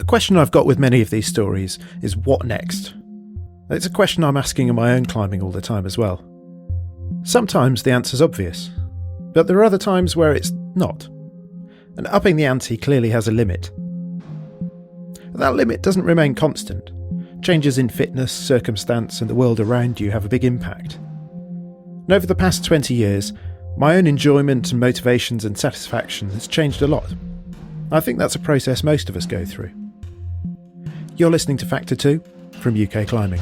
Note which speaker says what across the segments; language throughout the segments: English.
Speaker 1: question I've got with many of these stories is what next? It's a question I'm asking in my own climbing all the time as well. Sometimes the answer's obvious, but there are other times where it's not. And upping the ante clearly has a limit. That limit doesn't remain constant. Changes in fitness, circumstance, and the world around you have a big impact. And over the past 20 years, my own enjoyment and motivations and satisfaction has changed a lot. I think that's a process most of us go through. You're listening to Factor 2 from UK Climbing.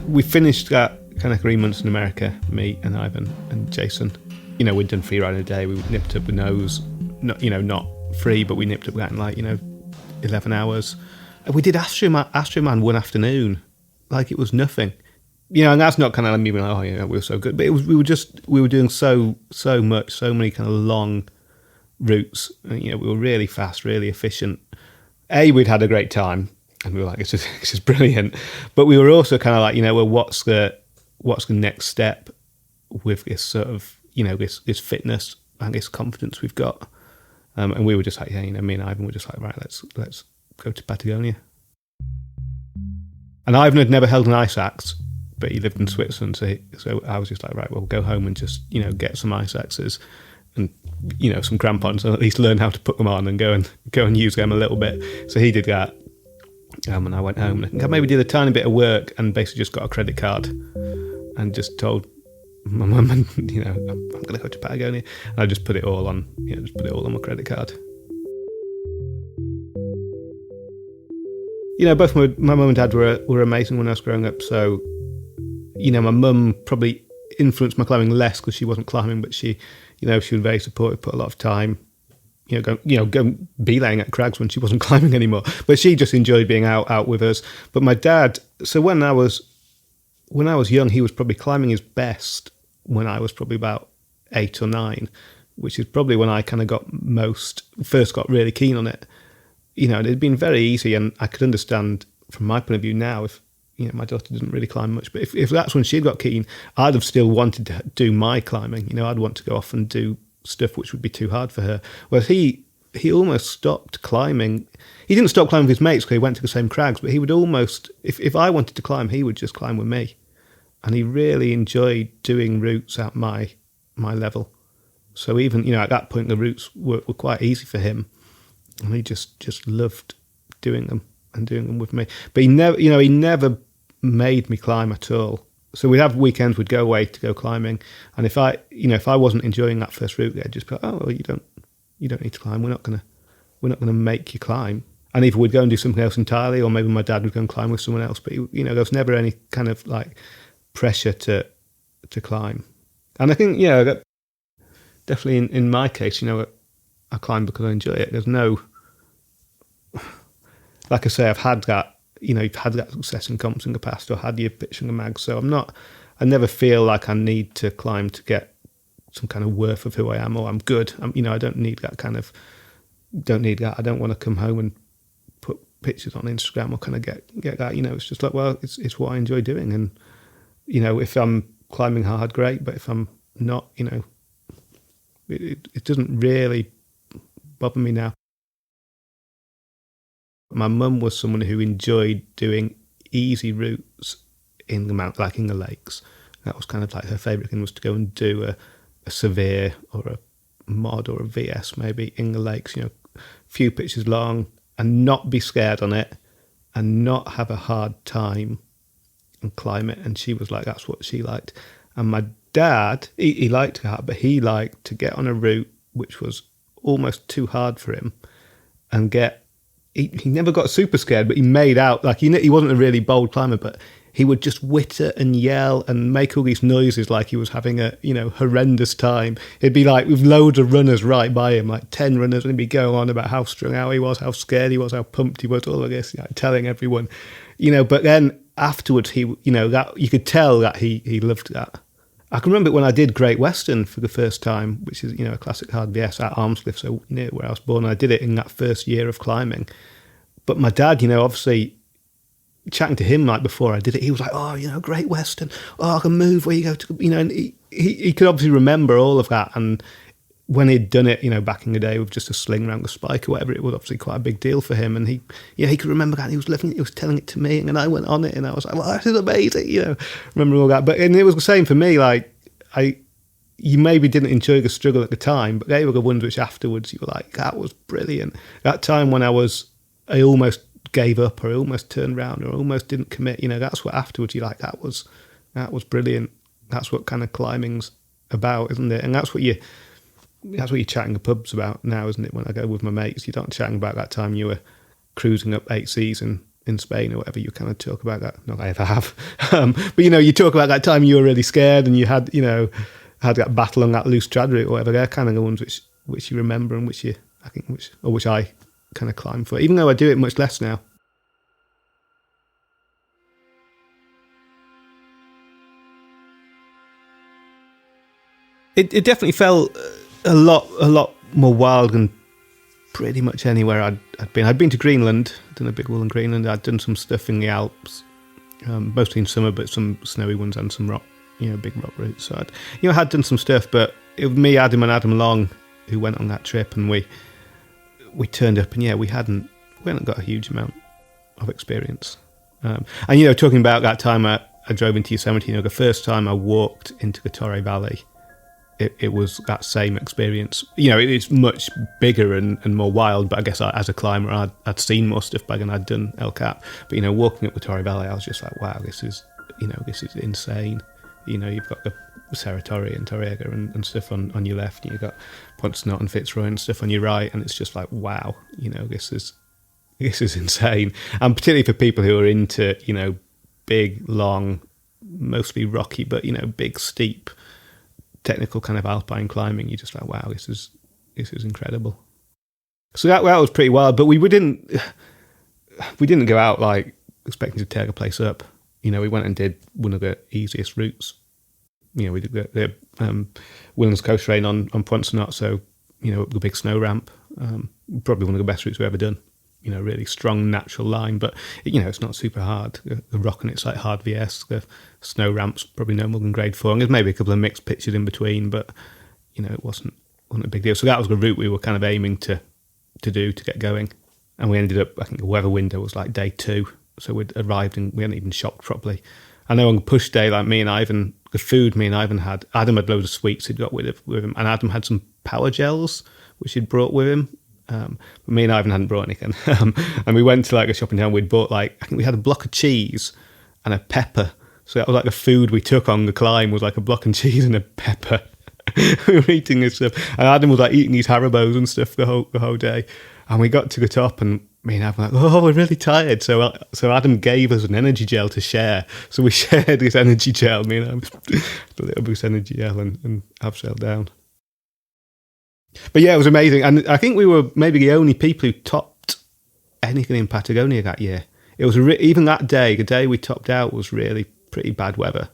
Speaker 2: We finished that kind of 3 months in America, me and Ivan and Jason. You know, we'd done 3 rides a day. We nipped up the nose, not free, but we nipped up that in 11 hours. And we did Astroman one afternoon, like it was nothing. And that's not kind of me being like, we were so good. But we were doing so much, so many kind of long routes. And, we were really fast, really efficient. We'd had a great time. And we were like, it's just brilliant. But we were also kind of like, well, what's the next step with this sort of, this fitness and this confidence we've got? And we were just like, me and Ivan were just like, right, let's go to Patagonia. And Ivan had never held an ice axe, but he lived in Switzerland. So I was just like, right, well, go home and just, get some ice axes and, some crampons, and at least learn how to put them on and go and use them a little bit. So he did that. And I went home and I maybe did a tiny bit of work and basically just got a credit card and just told my mum, and I'm going to go to Patagonia, and I just put it all on, my credit card. Both my mum and dad were amazing when I was growing up. So, my mum probably influenced my climbing less because she wasn't climbing, but she was very supportive, put a lot of time. Go belaying at crags when she wasn't climbing anymore. But she just enjoyed being out with us. But my dad, so when I was young, he was probably climbing his best when I was probably about 8 or 9, which is probably when I kind of first got really keen on it. It had been very easy, and I could understand from my point of view now if, my daughter didn't really climb much. But if that's when she got keen, I'd have still wanted to do my climbing. I'd want to go off and do stuff which would be too hard for her. Whereas he almost stopped climbing. He didn't stop climbing with his mates because he went to the same crags, but he would almost, if I wanted to climb, he would just climb with me. And he really enjoyed doing routes at my level. So even, at that point, the routes were quite easy for him. And he just loved doing them and doing them with me. But he never made me climb at all. So we'd have weekends, we'd go away to go climbing, and if I wasn't enjoying that first route, they'd just be like, "Oh, well, you don't need to climb. We're not gonna make you climb." And either we'd go and do something else entirely, or maybe my dad would go and climb with someone else. But there was never any kind of like pressure to climb. And I think that definitely in my case, I climb because I enjoy it. There's no, like I say, I've had that. You've had that success in comps in the past, or had your pitch in the mag. So I never feel like I need to climb to get some kind of worth of who I am, or I'm good. I don't need that don't need that. I don't want to come home and put pictures on Instagram or kind of get that. It's just like, well, it's what I enjoy doing. And, if I'm climbing hard, great. But if I'm not, it doesn't really bother me now. My mum was someone who enjoyed doing easy routes in the mountain, like in the lakes. That was kind of like her favourite thing, was to go and do a severe or a mod or a VS maybe in the lakes, a few pitches long, and not be scared on it and not have a hard time and climb it. And she was like, that's what she liked. And my dad, he liked that, but he liked to get on a route which was almost too hard for him and he never got super scared, but he made out like he wasn't a really bold climber, but he would just witter and yell and make all these noises like he was having a horrendous time. It'd be like with loads of runners right by him, like 10 runners, and he'd be going on about how strung out he was, how scared he was, how pumped he was, all of this, telling everyone, But then afterwards, that you could tell that he loved that. I can remember when I did Great Western for the first time, which is, a classic hard VS at Armscliffe, so near where I was born. I did it in that first year of climbing. But my dad, obviously, chatting to him like before I did it, he was like, oh, Great Western, oh, I can move where you go to, and he could obviously remember all of that. And when he'd done it, back in the day with just a sling around the spike or whatever, it was obviously quite a big deal for him. And he could remember that. He was living it, he was telling it to me, and then I went on it, and I was like, well, this is amazing, remember all that. And it was the same for me, like, you maybe didn't enjoy the struggle at the time, but they were the ones which afterwards you were like, that was brilliant. That time when I almost gave up, or I almost turned around, or I almost didn't commit, that's what afterwards you're like, that was brilliant. That's what kind of climbing's about, isn't it? And that's what you're chatting the pubs about now, isn't it? When I go with my mates, you're not chatting about that time you were cruising up 8 seas in Spain or whatever. You kind of talk about that. Not that I ever have. But, you talk about that time you were really scared and you had, had that battle on that loose trad route or whatever. They're kind of the ones which you remember and which I kind of climb for, even though I do it much less now. It definitely felt a lot more wild than pretty much anywhere I'd been. I'd been to Greenland, done a big wall in Greenland. I'd done some stuff in the Alps, mostly in summer, but some snowy ones and some rock, big rock routes. So I had done some stuff, but it was me, Adam, and Adam Long who went on that trip, and we turned up, and we hadn't got a huge amount of experience. And talking about that time I drove into Yosemite, the first time I walked into the Torre Valley, it was that same experience. It's much bigger and more wild, but I guess as a climber, I'd seen more stuff back and I'd done El Cap. But, walking up the Torre Valley, I was just like, wow, this is insane. You've got the Serra Torre and Torrega and stuff on your left, and you've got Poncenot and Fitzroy and stuff on your right, and it's just like, wow, this is insane. And particularly for people who are into, big, long, mostly rocky, but, big, steep, technical kind of alpine climbing, you're just like, wow, this is incredible. So that was pretty wild, but we didn't go out like expecting to tear the place up. We went and did one of the easiest routes. We did the Williams Coast Train on Poncenot, so the big snow ramp, probably one of the best routes we've ever done. Really strong natural line, but it's not super hard. The rock on it's like hard VS. The snow ramp's probably no more than grade 4. And there's maybe a couple of mixed pitches in between, but it wasn't a big deal. So that was the route we were kind of aiming to do to get going. And we ended up, I think the weather window was like day 2, so we'd arrived and we hadn't even shopped properly. I know on the push day, like me and Ivan, the food me and Ivan had, Adam had loads of sweets he'd got with him, and Adam had some power gels which he'd brought with him. But me and Ivan hadn't brought anything. And we went to like a shopping town. We'd bought I think we had a block of cheese and a pepper. So that was like the food we took on the climb, was like a block of cheese and a pepper. We were eating this stuff. And Adam was like eating these Haribos and stuff the whole day. And we got to the top and me and Adam were like, oh, we're really tired. So Adam gave us an energy gel to share. So we shared this energy gel, me and Adam, a little boost energy gel and abseiled down. But yeah, it was amazing. And I think we were maybe the only people who topped anything in Patagonia that year. It was even that day, the day we topped out was really pretty bad weather.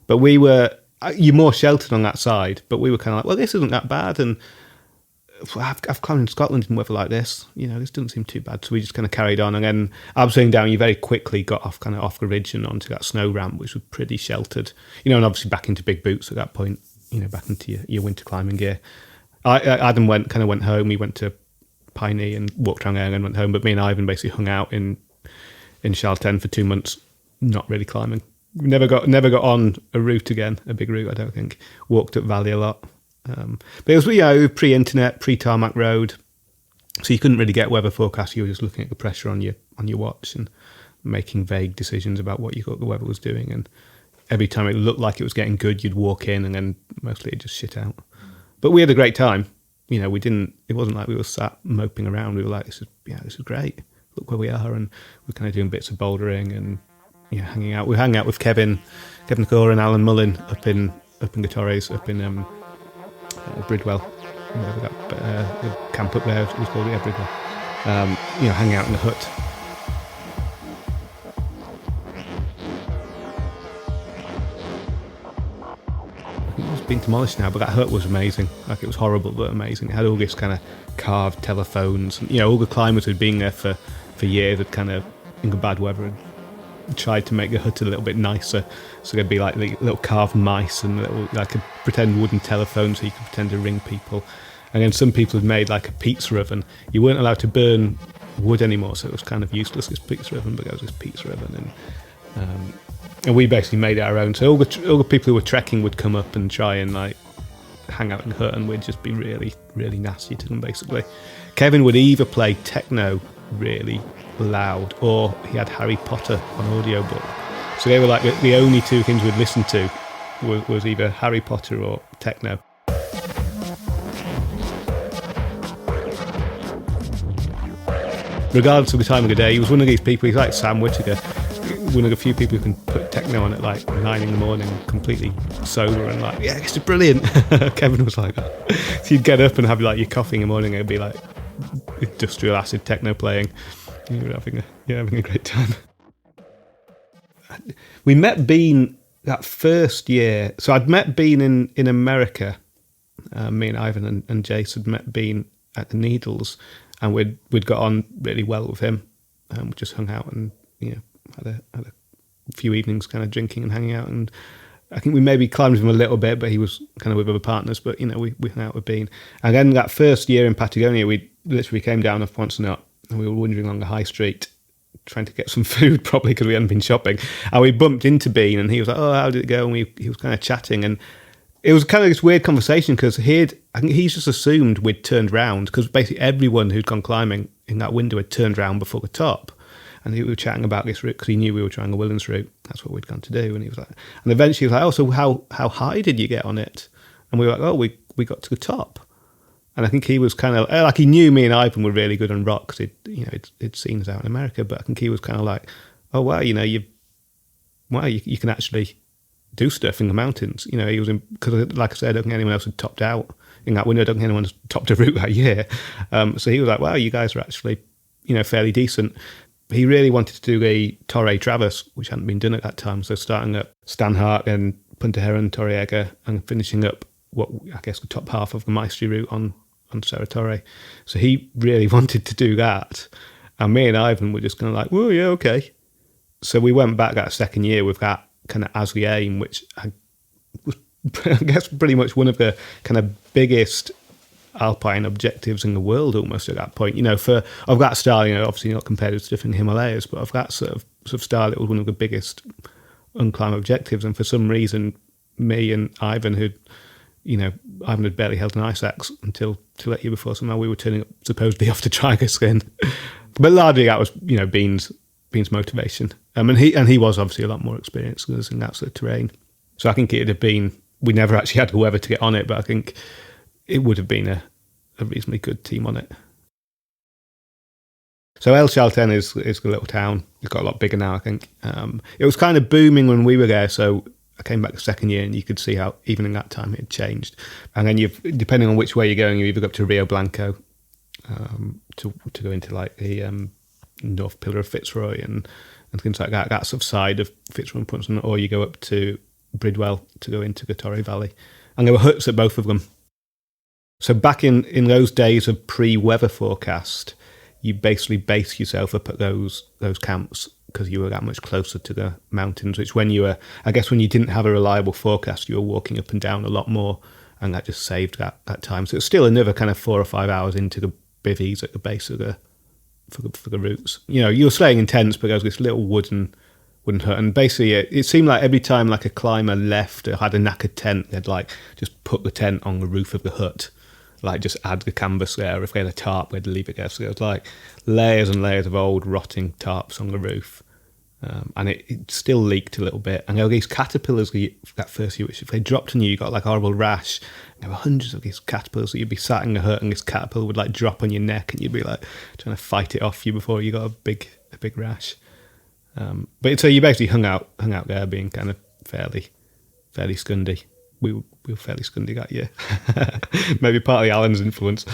Speaker 2: But you're more sheltered on that side, but we were kind of like, well, this isn't that bad. And I've climbed in Scotland in weather like this. This doesn't seem too bad. So we just kind of carried on. And then abseiling down, you very quickly got off the ridge and onto that snow ramp, which was pretty sheltered. And obviously back into big boots at that point, back into your winter climbing gear. Adam went home. He went to Piney and walked around there and then went home. But me and Ivan basically hung out in Chalten for 2 months, not really climbing. Never got on a route again, a big route, I don't think. Walked up valley a lot. But it was pre-internet, pre-tarmac road, so you couldn't really get weather forecasts. You were just looking at the pressure on your watch and making vague decisions about what you thought the weather was doing. And every time it looked like it was getting good, you'd walk in, and then mostly it just shit out. But we had a great time. It wasn't like we were sat moping around. We were like, this is great. Look where we are. And we're kind of doing bits of bouldering and hanging out. We hang out with Kevin Core and Alan Mullin up in the Torres, up in Bridwell. The camp up there was called Bridwell. Hanging out in the hut. It's been demolished now, but that hut was amazing. Like, it was horrible but amazing. It had all this kind of carved telephones, and all the climbers who'd been there for years had kind of, in the bad weather, had tried to make the hut a little bit nicer, so there'd be like little carved mice and little, like a pretend wooden telephone so you could pretend to ring people. And then some people had made like a pizza oven. You weren't allowed to burn wood anymore, so it was kind of useless, this pizza oven, but there was this pizza oven. And we basically made it our own. So all the people who were trekking would come up and try and like hang out in the hut, and we'd just be really, really nasty to them, basically. Kevin would either play techno really loud, or he had Harry Potter on audiobook. So they were like the only two things we'd listen to was either Harry Potter or techno. Regardless of the time of the day, he was one of these people, he's like Sam Whittaker, one of the few people who can put techno on at like 9 in the morning, completely sober, and like, yeah, it's brilliant. Kevin was like that. So you'd get up and have like your coffee in the morning, it'd be like industrial acid techno playing. You were having a great time. We met Bean that first year. So I'd met Bean in America. Me and Ivan and Jace had met Bean at the Needles, and we'd got on really well with him. We just hung out and had a few evenings kind of drinking and hanging out. And I think we maybe climbed with him a little bit, but he was kind of with other partners. But we hung out with Bean. And then that first year in Patagonia, we literally came down off Ponce Nut, and we were wandering along the high street trying to get some food, probably because we hadn't been shopping. And we bumped into Bean, and he was like, "Oh, how did it go?" And he was kind of chatting, and it was kind of this weird conversation because I think he's just assumed we'd turned round, because basically everyone who'd gone climbing in that window had turned round before the top. And we were chatting about this route because he knew we were trying the Willens route. That's what we'd gone to do. And he was like, and eventually he was like, "Oh, so how high did you get on it?" And we were like, "Oh, we got to the top." And I think he was kind of like, he knew me and Ivan were really good on rock because he'd seen us out in America. But I think he was kind of like, "Oh wow, you can actually do stuff in the mountains." He was because, like I said, I don't think anyone else had topped out in that window. I don't think anyone had topped a route that year. So he was like, "Wow, you guys are actually fairly decent." He really wanted to do a Torre Traverse, which hadn't been done at that time. So starting at Stanhart and Punta Heron, Torriega, and finishing up what I guess the top half of the Maestri route on Serra Torre. So he really wanted to do that. And me and Ivan were just kind of like, "Well, yeah, okay." So we went back that second year with that kind of as the aim, which was, I guess, pretty much one of the kind of biggest alpine objectives in the world almost at that point. Of that style, obviously not compared with stuff in the Himalayas, but of that sort of style, it was one of the biggest unclimbed objectives. And for some reason, me and Ivan, Ivan had barely held an ice axe until that year before, somehow we were turning up supposedly off to try this again. But largely that was, Bean's motivation. And he was obviously a lot more experienced than us in that sort of terrain. So I think it'd have been, we never actually had the weather to get on it, but I think it would have been a reasonably good team on it. So El Chalten is a little town. It's got a lot bigger now, I think. It was kind of booming when we were there, so I came back the second year and you could see how even in that time it had changed. And then depending on which way you're going, you either go up to Rio Blanco to go into like the North Pillar of Fitzroy and things like that sort of side of Fitzroy and Punxsutawney, or you go up to Bridwell to go into the Torre Valley. And there were huts at both of them. So back in those days of pre-weather forecast, you basically base yourself up at those camps because you were that much closer to the mountains, which when you didn't have a reliable forecast, you were walking up and down a lot more, and that just saved that time. So it's still another kind of 4 or 5 hours into the bivvies at the base of for the routes. You were staying in tents, but there was this little wooden hut, and basically it seemed like every time like a climber left or had a knackered tent, they'd like just put the tent on the roof of the hut, like just add the canvas there. If they had a tarp, they'd leave it there. So there was like layers and layers of old rotting tarps on the roof. And it still leaked a little bit. And there were these caterpillars that first year, which if they dropped on you, you got like a horrible rash. And there were hundreds of these caterpillars that you'd be sat in the hut and this caterpillar would like drop on your neck and you'd be like trying to fight it off you before you got a big rash. But so you basically hung out there being kind of fairly scundy. We were fairly scundy that year. Maybe partly Alan's influence.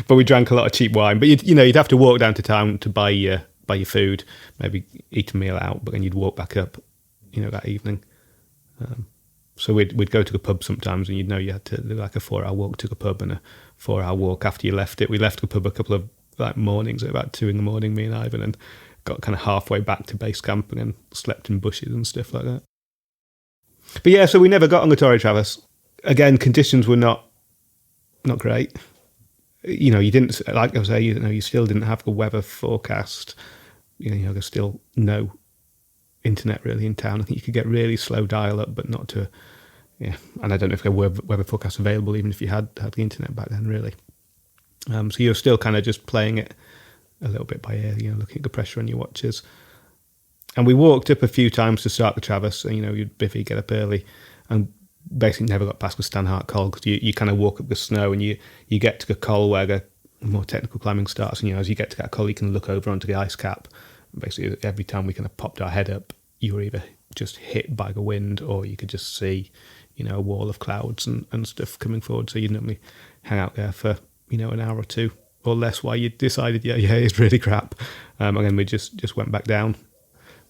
Speaker 2: But we drank a lot of cheap wine. But you'd have to walk down to town to buy your food, maybe eat a meal out, but then you'd walk back up, that evening. So we'd go to the pub sometimes, and you had to do like a 4-hour walk to the pub and a 4-hour walk after you left it. We left the pub a couple of like mornings at about 2 a.m, me and Ivan, and got kind of halfway back to base camp and then slept in bushes and stuff like that. But yeah, so we never got on the Torre Traverse. Again, conditions were not not great. You didn't, like I was saying, you still didn't have the weather forecast. There's still no internet really in town. I think you could get really slow dial-up, but not to, yeah. And I don't know if there were weather forecasts available, even if you had the internet back then, really. So you're still kind of just playing it a little bit by ear, looking at the pressure on your watches. And we walked up a few times to start the Traverse. So, you'd bivvy, get up early, and basically never got past the Stanhart Col, because you kind of walk up the snow and you get to the col where the more technical climbing starts. And, as you get to that col, you can look over onto the ice cap. And basically, every time we kind of popped our head up, you were either just hit by the wind or you could just see, a wall of clouds and stuff coming forward. So you'd normally hang out there for, an hour or two or less while you decided, yeah, it's really crap. And then we just went back down.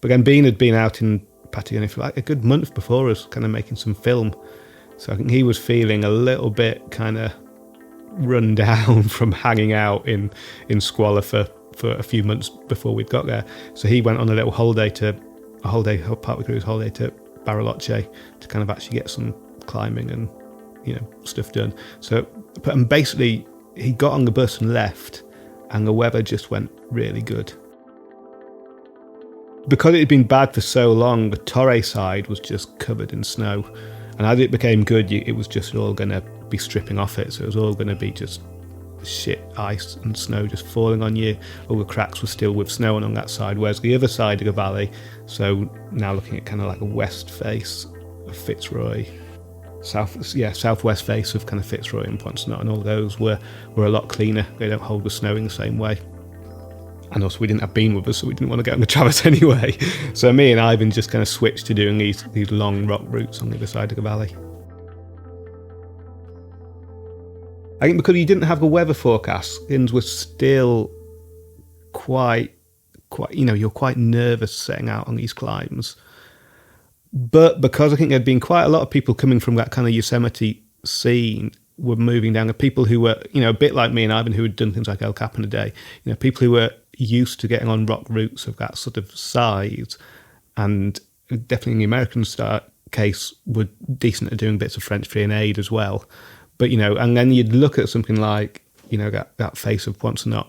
Speaker 2: But then Bean had been out in Patagonia for like a good month before us, kind of making some film. So I think he was feeling a little bit kind of run down from hanging out in squalor for a few months before we'd got there. So he went on a little part of the cruise holiday to Bariloche to kind of actually get some climbing and, stuff done. So, and basically he got on the bus and left, and the weather just went really good. Because it had been bad for so long, the Torre side was just covered in snow. And as it became good, it was just all going to be stripping off it. So it was all going to be just shit ice and snow just falling on you. All the cracks were still with snow on that side. Whereas the other side of the valley, so now looking at kind of like a west face of Fitzroy, southwest face of kind of Fitzroy and Pontsenot, and all those were a lot cleaner. They don't hold the snow in the same way. And also we didn't have Bean with us, so we didn't want to get on the Traverse anyway. So me and Ivan just kind of switched to doing these long rock routes on the other side of the valley. I think because you didn't have the weather forecast, things were still quite, you're quite nervous setting out on these climbs. But because I think there'd been quite a lot of people coming from that kind of Yosemite scene were moving down, the people who were, a bit like me and Ivan, who had done things like El Cap in a day, people who were used to getting on rock routes of that sort of size, and definitely in the American case were decent at doing bits of French Pyrenees as well. But, and then you'd look at something like, that face of Pontsenot,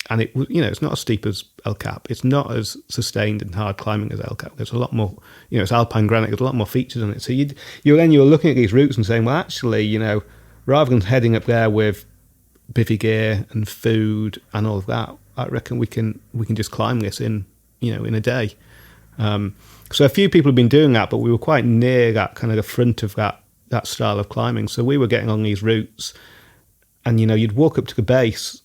Speaker 2: and it was, it's not as steep as El Cap. It's not as sustained and hard climbing as El Cap. There's a lot more, it's alpine granite. There's a lot more features on it. So you're looking at these routes and saying, well, actually, rather than heading up there with bivvy gear and food and all of that, I reckon we can just climb this in a day. So a few people have been doing that, but we were quite near that kind of the front of that style of climbing. So we were getting on these routes, and you'd walk up to the base,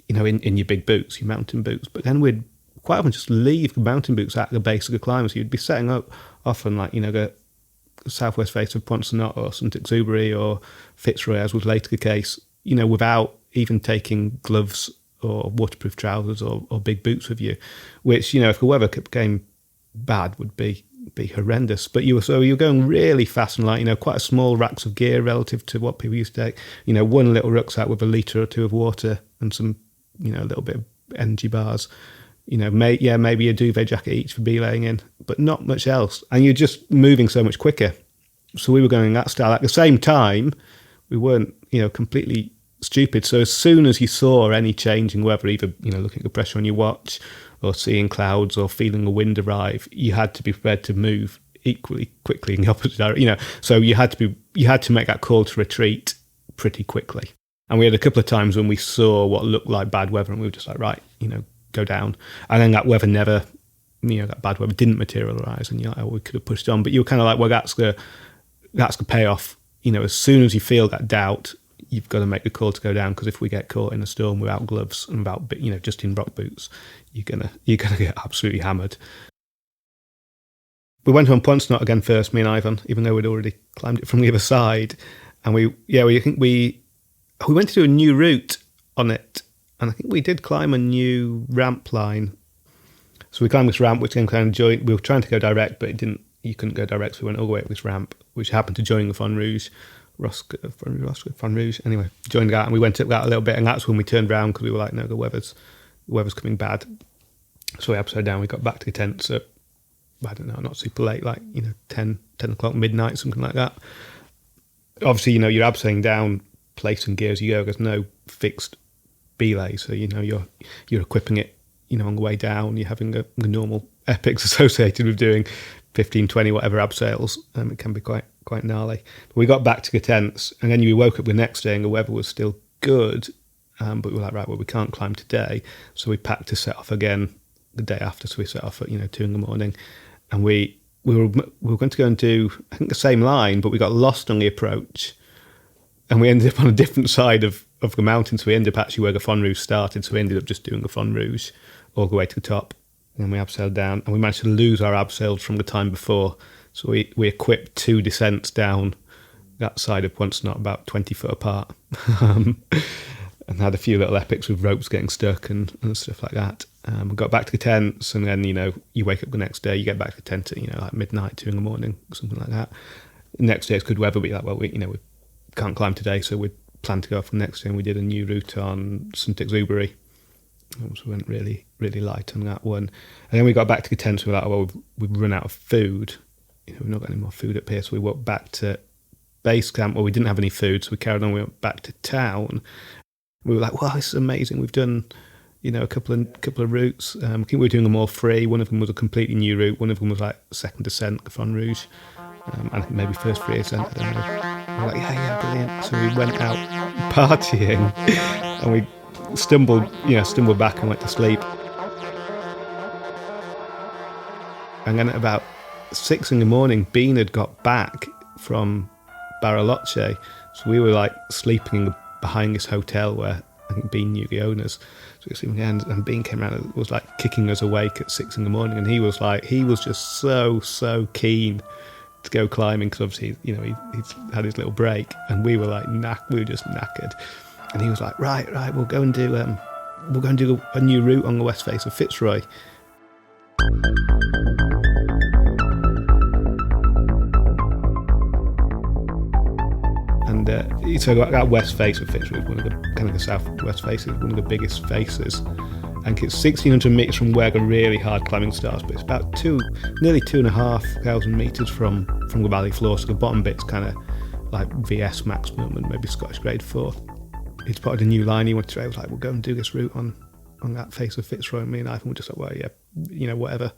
Speaker 2: in your big boots, your mountain boots, but then we'd quite often just leave the mountain boots at the base of the climb. So you'd be setting up often like the southwest face of Pontsenot or St. Exupery or Fitzroy, as was later the case, without even taking gloves or waterproof trousers or big boots with you, which, if the weather became bad, would be horrendous. But you're going really fast and light, quite a small racks of gear relative to what people used to take, one little rucksack with a litre or two of water and some, a little bit of energy bars, maybe a duvet jacket each for belaying in, but not much else. And you're just moving so much quicker. So we were going that style. At the same time, we weren't, completely stupid. So as soon as you saw any change in weather, either, looking at the pressure on your watch or seeing clouds or feeling the wind arrive, you had to be prepared to move equally quickly in the opposite direction. So you had to make that call to retreat pretty quickly. And we had a couple of times when we saw what looked like bad weather and we were just like, right, go down. And then that weather never, that bad weather didn't materialise, and you're like, oh, we could have pushed on. But you were kind of like, well, that's the payoff. As soon as you feel that doubt, you've got to make the call to go down, because if we get caught in a storm without gloves and without, just in rock boots, you're gonna get absolutely hammered. We went on Pontsenot again first, me and Ivan, even though we'd already climbed it from the other side, and we went to do a new route on it, and I think we did climb a new ramp line. So we climbed this ramp, which then kind of joined. We were trying to go direct, but you couldn't go direct, so we went all the way up this ramp, which happened to join the Fon Rouge. Anyway, joined that, and we went up that a little bit, and that's when we turned around, because we were like, no, the weather's coming bad. So we upside down, we got back to the tent, so I don't know, not super late, like 10 o'clock, midnight, something like that. Obviously, you're upside down placing gear as you go. There's no fixed belay, so you're equipping it, on the way down. You're having the normal epics associated with doing 15, 20, whatever abseils. It can be quite gnarly. But we got back to the tents, and then we woke up the next day and the weather was still good, but we were like, right, well, we can't climb today, so we packed to set off again the day after. So we set off at 2 a.m, and we were going to go and do, I think, the same line, but we got lost on the approach, and we ended up on a different side of the mountain. So we ended up actually where the Fon Rouge started. So we ended up just doing the Fon Rouge all the way to the top. And then we abseiled down, and we managed to lose our abseils from the time before. So we equipped 2 descents down that side of Pointe Snot about 20 foot apart, and had a few little epics with ropes getting stuck and stuff like that. We got back to the tents, and then, you wake up the next day, you get back to the tent at, like midnight, 2 a.m, something like that. The next day it's good weather, but you're like, well, we can't climb today, so we planned to go off the next day, and we did a new route on St Exubery. So we went really, really light on that one. And then we got back to the tent, so we were like, well, we've run out of food. We've not got any more food up here, so we walked back to base camp. Well, we didn't have any food, so we carried on. We went back to town. We were like, wow, this is amazing. We've done, a couple of routes. I think we were doing them all free. One of them was a completely new route. One of them was like second descent, the Fon Rouge. And maybe first free ascent, I don't know. We were like, yeah, brilliant. So we went out partying, and we stumbled back and went to sleep. And then at about 6 a.m, Bean had got back from Bariloche, so we were like sleeping behind this hotel where I think Bean knew the owners. So we were sleeping, and Bean came around and was like kicking us awake at 6 a.m, and he was just so keen to go climbing, because obviously he's had his little break, and we were like we were just knackered. And he was like, right, we'll go and do a new route on the west face of Fitzroy. And so that west face of Fitzroy is one of the southwest faces, one of the biggest faces. And it's 1,600 metres from where the really hard climbing starts, but it's about nearly 2,500 metres from the valley floor. So the bottom bit's kind of like VS maximum and maybe Scottish grade 4. He spotted a new line he wanted to try. I was like, we'll go and do this route on that face of Fitzroy. And me and Ivan were just like, well, yeah, whatever.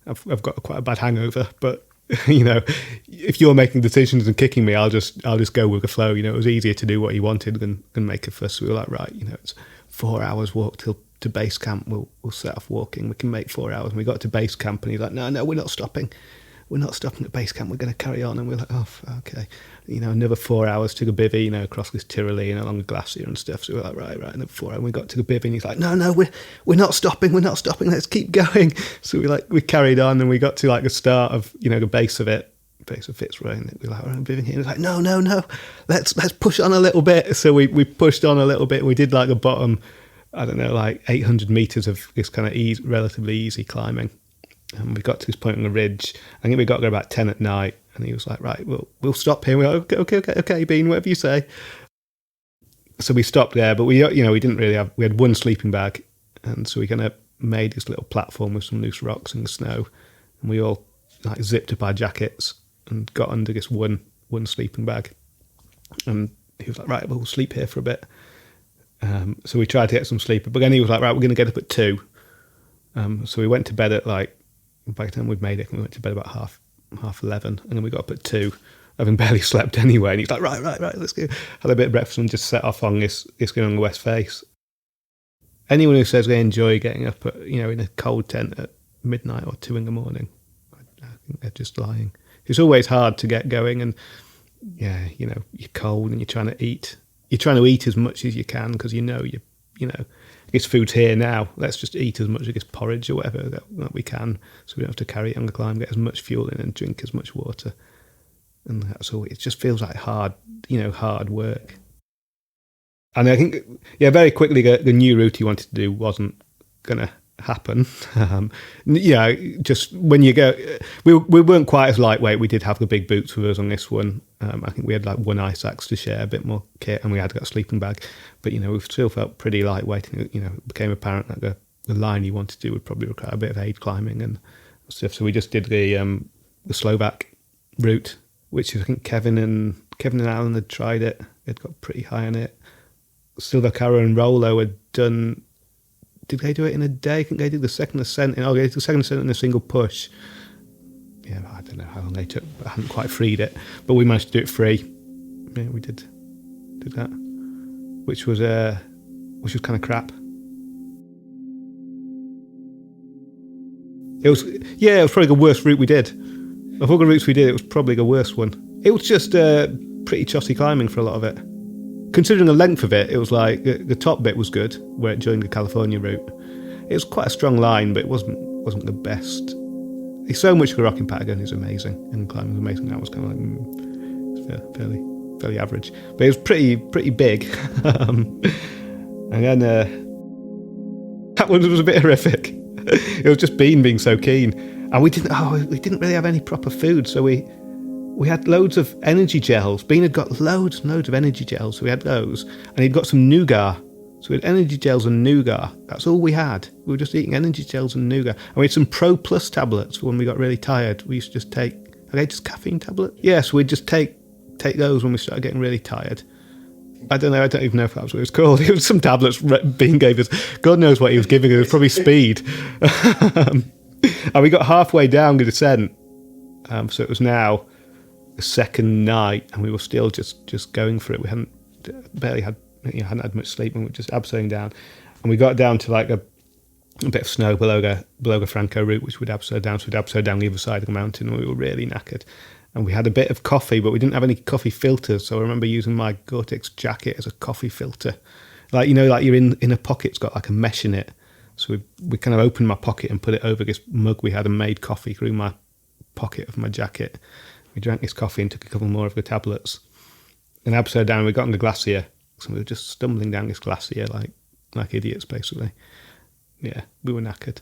Speaker 2: I've got quite a bad hangover, but if you're making decisions and kicking me, I'll just go with the flow. It was easier to do what he wanted than make a fuss. So we were like, right, it's 4 hours walk to base camp. We'll set off walking. We can make 4 hours. And we got to base camp, and he's like, no, we're not stopping. We're not stopping at base camp. We're going to carry on. And we're like, oh, okay. Another 4 hours to the bivvy, across this Tyrolean along the glacier and stuff. So we're like, right. And then 4 hours, and we got to the bivvy, and he's like, no, we're not stopping. We're not stopping. Let's keep going. So we carried on, and we got to like the start of, the base of Fitzroy, and we were like, we're on bivvy here. And he's like, no, let's push on a little bit. So we pushed on a little bit. We did like the bottom, I don't know, like 800 metres of this kind of relatively easy climbing. And we got to this point on the ridge. I think we got there about 10 at night, and he was like, right, we'll stop here. We were like, okay, Bean, whatever you say. So we stopped there, but we didn't really we had one sleeping bag, and so we kind of made this little platform with some loose rocks in the snow, and we all like zipped up our jackets and got under this one sleeping bag. And he was like, right, we'll sleep here for a bit. So we tried to get some sleep, but then he was like, right, we're going to get up at 2. So we went to bed at like, by the time we'd made it, we went to bed about half 11, and then we got up at 2, having barely slept anyway. And he's like, right, let's go. Had a bit of breakfast and just set off on this going on the west face. Anyone who says they enjoy getting up at, in a cold tent at midnight or 2 a.m, I think they're just lying. It's always hard to get going, and yeah, you're cold and you're trying to eat. You're trying to eat as much as you can, because this food's here now. Let's just eat as much of this porridge or whatever that we can, so we don't have to carry it on the climb, get as much fuel in and drink as much water. And that's all. It just feels like hard work. And I think, very quickly, the new route he wanted to do wasn't going to happen. Just when you go, we weren't quite as lightweight. We did have the big boots with us on this one. I think we had like one ice axe to share, a bit more kit, and we had got a sleeping bag. But we still felt pretty lightweight. And, it became apparent that the line he wanted to do would probably require a bit of aid climbing and stuff. So we just did the Slovak route which I think Kevin and Alan had tried it. They'd got pretty high on it. Silva Cara and Rollo had done. Did they do it in a day? I think they did the second ascent. They did the second ascent in a single push. Yeah, I don't know how long they took, but I hadn't quite freed it. But we managed to do it free. Yeah, we did that, which was kind of crap. It was probably the worst route we did. Of all the routes we did, it was probably the worst one. It was just pretty chossy climbing for a lot of it. Considering the length of it, it was like the top bit was good, where it joined the California route. It was quite a strong line, but it wasn't the best. There's so much of the rock in Patagonia is amazing, and climbing was amazing. That was kind of like fairly average, but it was pretty big. And then that one was a bit horrific. It was just being so keen, and we didn't really have any proper food, so we had loads of energy gels. Bean had got loads of energy gels, so we had those, and he'd got some nougat. So we had energy gels and nougat. That's all we had. We were just eating energy gels and nougat. And we had some Pro Plus tablets for when we got really tired. We used to just take, are they just caffeine tablets? Yes, we'd just take those when we started getting really tired. I don't know, I don't even know if that was what it was called. It was some tablets Bean gave us. God knows what he was giving us. It was probably speed. And we got halfway down the descent. So it was now the second night, and we were still just going for it. We hadn't had much sleep, and we were just abseiling down. And we got down to like a bit of snow below the Franco route, which we'd abseil down. So we'd abseil down the other side of the mountain, and we were really knackered. And we had a bit of coffee, but we didn't have any coffee filters. So I remember using my Gore-Tex jacket as a coffee filter. Like, like you're in a pocket, it's got like a mesh in it. So we kind of opened my pocket and put it over this mug we had and made coffee through my pocket of my jacket. We drank this coffee and took a couple more of the tablets. And abseiled down, we got on the glacier. So we were just stumbling down this glacier like idiots, basically. Yeah, we were knackered.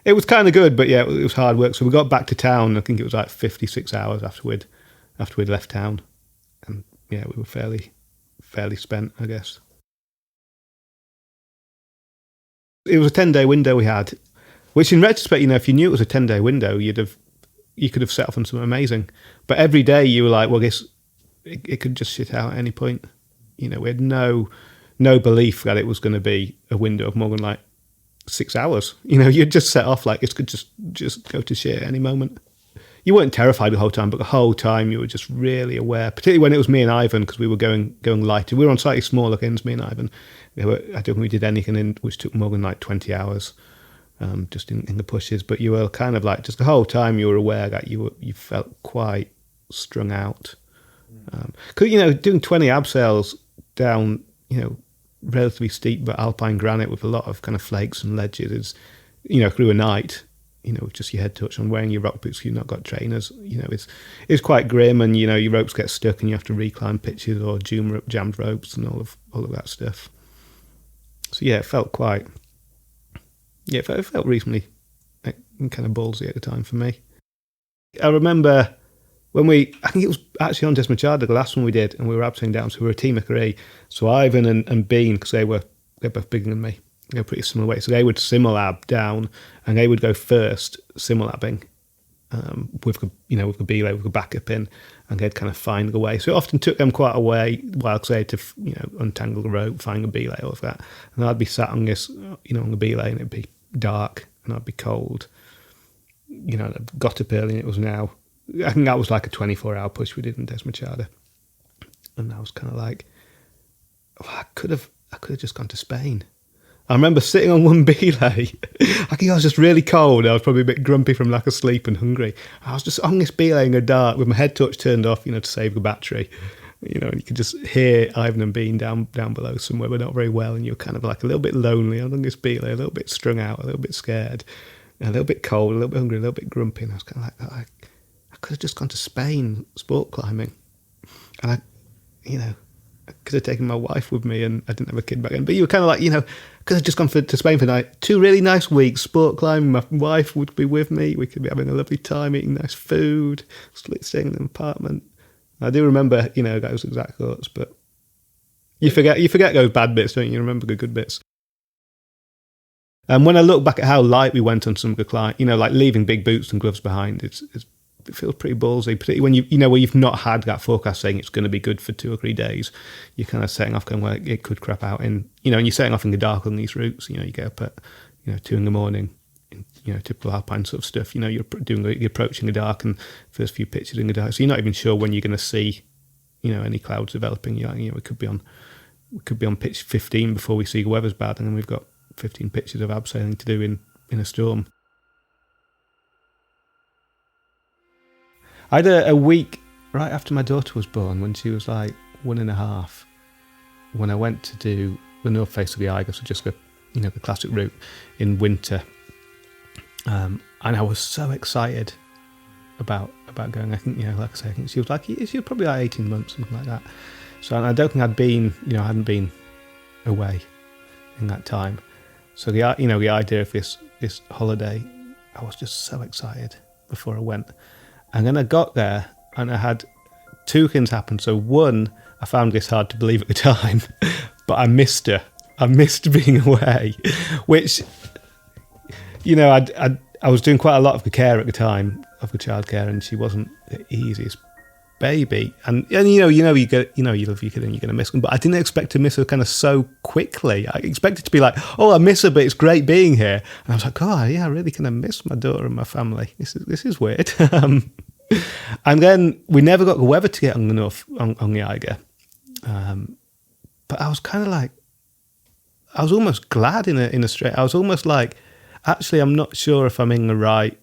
Speaker 2: It was kind of good, but yeah, it was hard work. So we got back to town. I think it was like 56 hours after we'd left town, and yeah, we were fairly spent, I guess. It was a 10-day window we had, which in retrospect, if you knew it was a 10-day window, you could have set off on something amazing. But every day you were like, well, it could just shit out at any point. We had no belief that it was going to be a window of more than like 6 hours. You'd just set off like it could just go to shit at any moment. You weren't terrified the whole time, but the whole time you were just really aware, particularly when it was me and Ivan, because we were going lighter. We were on slightly smaller things, me and Ivan. I don't think we did anything which took more than like 20 hours, just in the pushes. But you were kind of like, just the whole time you were aware that you felt quite strung out. Because, doing 20 abseils down, relatively steep but alpine granite with a lot of kind of flakes and ledges is, through a night, with just your head touched on, wearing your rock boots, you've not got trainers, it's quite grim, and, your ropes get stuck and you have to reclimb pitches or jammed ropes and all of that stuff. So yeah, it felt reasonably kind of ballsy at the time for me. I remember when I think it was actually on Desmachada, the last one we did, and we were abseiling down, so we were a team of three. So Ivan and Bean, because they're both bigger than me, they're pretty similar weight, so they would simulab down, and they would go first simulabbing with the belay, with the backup in, and they'd kind of find the way. So it often took them quite a way, while they had to untangle the rope, find the belay, all of that. And I'd be sat on this, on the belay, and it'd be dark, and I'd be cold. I'd got up early, and it was now. I think that was like a 24-hour push we did in Desmachada, and I was kind of like, I could have just gone to Spain. I remember sitting on one belay. I think I was just really cold. I was probably a bit grumpy from lack of sleep and hungry. I was just on this belay in the dark with my head touch turned off, to save the battery. And you could just hear Ivan and Bean down below somewhere, but not very well, and you're kind of like a little bit lonely on this belay, a little bit strung out, a little bit scared, a little bit cold, a little bit hungry, a little bit grumpy, and I was kind of like, I could have just gone to Spain sport climbing, and I could have taken my wife with me, and I didn't have a kid back then. But you were kind of like, I could have just gone to Spain for 2 really nice weeks sport climbing. My wife would be with me. We could be having a lovely time, eating nice food, staying in an apartment. I do remember, those exact thoughts, but you forget those bad bits, don't you? You remember the good bits. And when I look back at how light we went on some of the climb, like leaving big boots and gloves behind, it's it feels pretty ballsy, particularly when you know where you've not had that forecast saying it's going to be good for 2 or 3 days. You're kind of setting off going, well, it could crap out in, you know, and you're setting off in the dark on these routes. You know, you get up at 2 a.m, you know, typical alpine sort of stuff. You know, you're approaching the dark and first few pitches in the dark, so you're not even sure when you're going to see, you know, any clouds developing. You know, we could be on pitch 15 before we see the weather's bad, and then we've got 15 pitches of abseiling to do in a storm. I had a week right after my daughter was born, when she was like 1.5, when I went to do the north face of the Eiger, so just the classic route in winter. And I was so excited about going. I think, you know, like I say, I think she was probably like 18 months, something like that. So I don't think I hadn't been away in that time. So the idea of this holiday, I was just so excited before I went. And then I got there and I had 2 things happen. So one, I found this hard to believe at the time, but I missed her. I missed being away, which, you know, I was doing quite a lot of the care at the time, of the childcare, and she wasn't the easiest baby. And you love your kid and you're going to miss them. But I didn't expect to miss her kind of so quickly. I expected to be like, oh, I miss her, but it's great being here. And I was like, oh, yeah, I really kind of miss my daughter and my family. This is weird. And then we never got the weather to get on the Eiger. But I was kind of like, I was almost glad in a straight. I was almost like, actually, I'm not sure if I'm in the right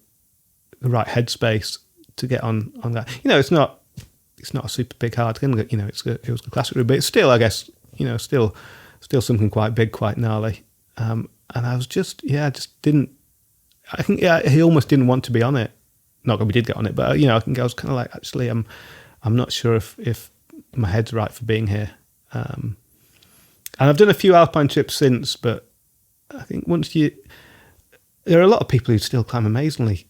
Speaker 2: headspace to get on that. You know, it's not a super big hard thing. You know, it was the classic route, but it's still, I guess, you know, still something quite big, quite gnarly. And I was just didn't. I think he almost didn't want to be on it. Not that we did get on it, but, you know, I think I was kind of like, actually, I'm not sure if my head's right for being here. And I've done a few alpine trips since, but I think there are a lot of people who still climb amazingly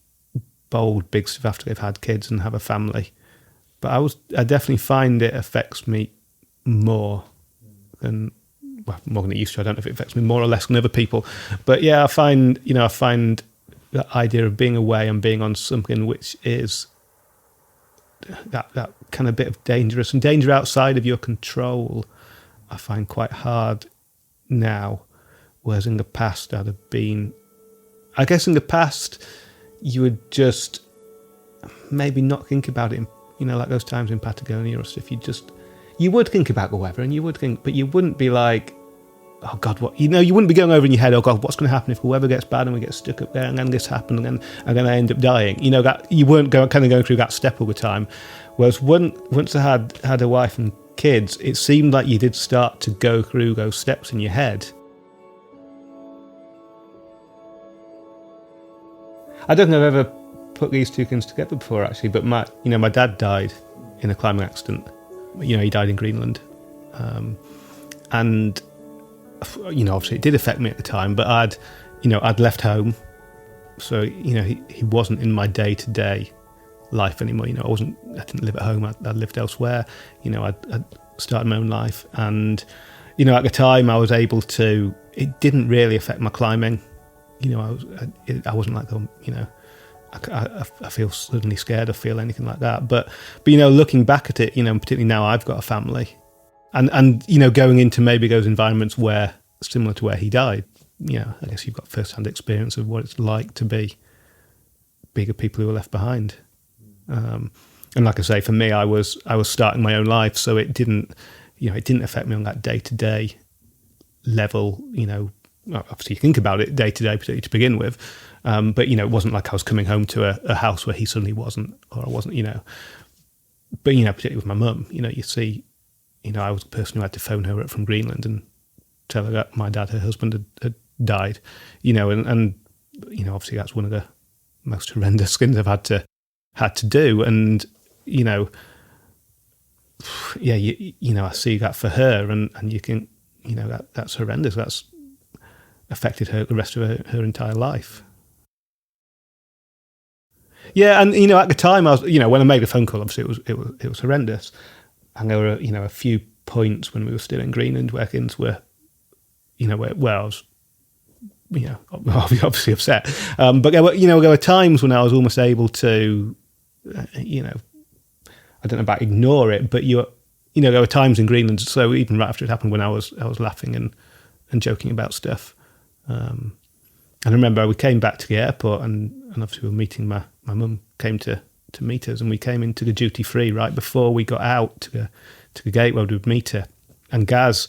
Speaker 2: bold, big stuff after they've had kids and have a family. But I definitely find it affects me more than it used to. I don't know if it affects me more or less than other people. But yeah, I find the idea of being away and being on something which is that kind of bit of dangerous and danger outside of your control, I find quite hard now. Whereas in the past, I'd have been... I guess in the past, you would just maybe not think about it, you know, like those times in Patagonia or stuff. You would think about the weather, and you would think, but you wouldn't be like, oh God, what, you know, you wouldn't be going over in your head, oh God, what's going to happen if the weather gets bad and we get stuck up there and then this happens and then I'm going to end up dying. You know, that you weren't going through that step all the time. Whereas once I had a wife and kids, it seemed like you did start to go through those steps in your head. I don't think I've ever put these 2 things together before, actually, but my dad died in a climbing accident. You know, he died in Greenland. And, you know, obviously it did affect me at the time, but I'd left home. So, you know, he wasn't in my day-to-day life anymore. You know, I didn't live at home. I lived elsewhere. You know, I'd started my own life. And, you know, at the time I was able to, it didn't really affect my climbing. You know, I wasn't like, you know, I feel suddenly scared or feel anything like that. But you know, looking back at it, you know, particularly now I've got a family, and you know, going into maybe those environments where similar to where he died, you know, I guess you've got first-hand experience of what it's like to be bigger people who are left behind. And like I say, for me, I was starting my own life, so it didn't affect me on that day-to-day level. You know, obviously you think about it day to day, particularly to begin with, but you know, it wasn't like I was coming home to a house where he suddenly wasn't, or I wasn't, you know. But you know, particularly with my mum, you know, you see, you know, I was the person who had to phone her up from Greenland and tell her that my dad, her husband, had died, you know, and you know, obviously that's one of the most horrendous things I've had to do, and you know, yeah, you know, I see that for her, and you can, you know, that's horrendous. That's affected her the rest of her entire life. Yeah, and you know, at the time, I was, you know, when I made the phone call, obviously it was horrendous, and there were, you know, a few points when we were still in Greenland where things were, you know, where I was, you know, obviously upset. But there were times when I was almost able to, I don't know about ignore it, but there were times in Greenland, so even right after it happened, when I was laughing and joking about stuff. And I remember we came back to the airport, and obviously we were meeting, my mum came to meet us, and we came into the duty free right before we got out to the gate where we would meet her. And Gaz,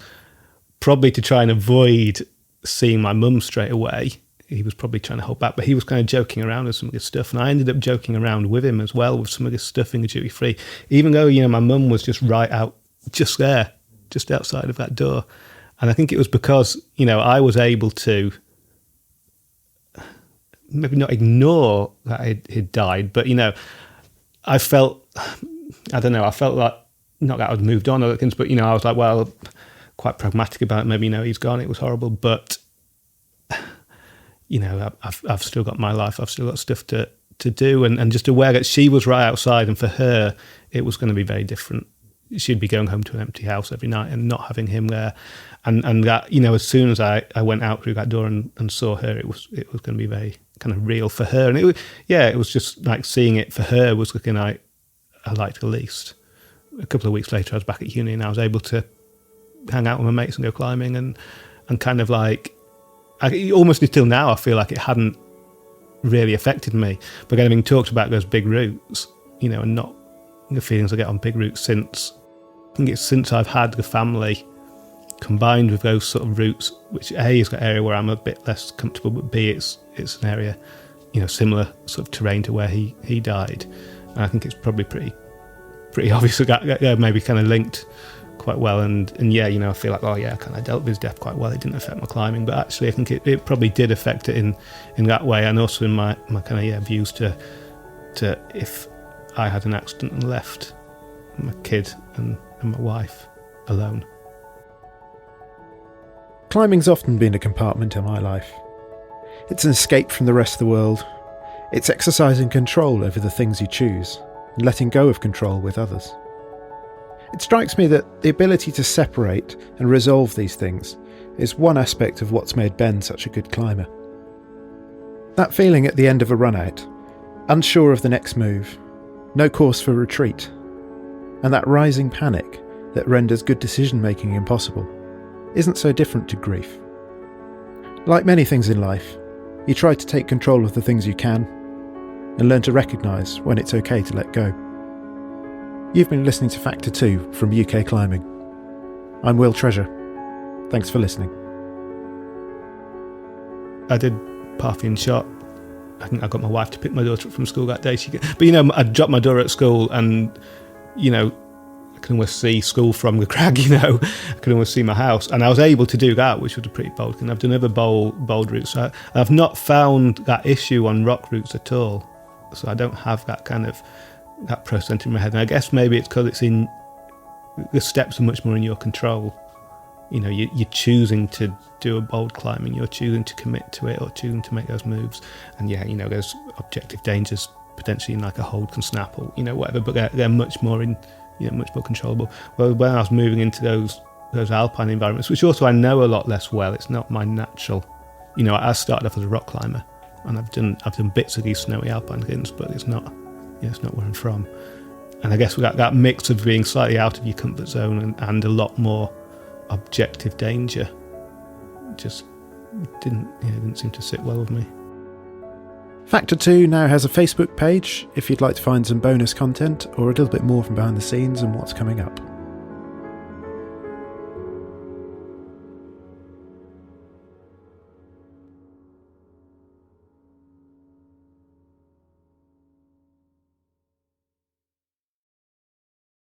Speaker 2: probably to try and avoid seeing my mum straight away, he was probably trying to hold back, but he was kind of joking around with some of this stuff, and I ended up joking around with him as well with some of this stuff in the duty free, even though my mum was just right out, just there, just outside of that door. And I think it was because I was able to maybe not ignore that he'd died, but I felt like, not that I'd moved on or other things, but I was like, well, quite pragmatic about it. Maybe he's gone, it was horrible, but I've still got my life, I've still got stuff to do, and just aware that she was right outside, and for her it was going to be very different. She'd be going home to an empty house every night and not having him there, and that as soon as I went out through that door and saw her, it was going to be very kind of real for her, and it was just like seeing it for her was the thing I liked the least. A couple of weeks later I was back at uni, and I was able to hang out with my mates and go climbing, and kind of like, almost until now I feel like it hadn't really affected me, but having talked about those big routes, and not the feelings I get on big routes since I've had the family, combined with those sort of routes, which A is an area where I'm a bit less comfortable, but B it's an area, similar sort of terrain to where he died, and I think it's probably pretty obvious that maybe kind of linked quite well, and I feel like, I kind of dealt with his death quite well. It didn't affect my climbing, but actually I think it probably did affect it in that way, and also in my kind of views to if I had an accident and left my kid and my wife alone.
Speaker 1: Climbing's often been a compartment in my life. It's an escape from the rest of the world. It's exercising control over the things you choose and letting go of control with others. It strikes me that the ability to separate and resolve these things is one aspect of what's made Ben such a good climber. That feeling at the end of a run out, unsure of the next move, no course for retreat, and that rising panic that renders good decision making impossible, isn't so different to grief. Like many things in life, you try to take control of the things you can and learn to recognise when it's okay to let go. You've been listening to Factor 2 from UK Climbing. I'm Will Treasure. Thanks for listening.
Speaker 2: I did Parthian shot. I think I got my wife to pick my daughter up from school that day. But I dropped my daughter at school, and I can almost see school from the crag. I can almost see my house, and I was able to do that, which was a pretty bold thing. I've done other bold routes. So I've not found that issue on rock routes at all. So I don't have that kind of that process in my head, and I guess maybe it's because it's in the steps are much more in your control. You're choosing to do a bold climbing, you're choosing to commit to it, or choosing to make those moves, and there's objective dangers potentially in like a hold can snap or whatever, but they're much more in much more controllable. Well, when I was moving into those alpine environments, which also I know a lot less well, it's not my natural. I started off as a rock climber, and I've done bits of these snowy alpine things, but it's not where I'm from. And I guess that mix of being slightly out of your comfort zone and a lot more objective danger just didn't seem to sit well with me.
Speaker 1: Factor 2 now has a Facebook page if you'd like to find some bonus content or a little bit more from behind the scenes and what's coming up.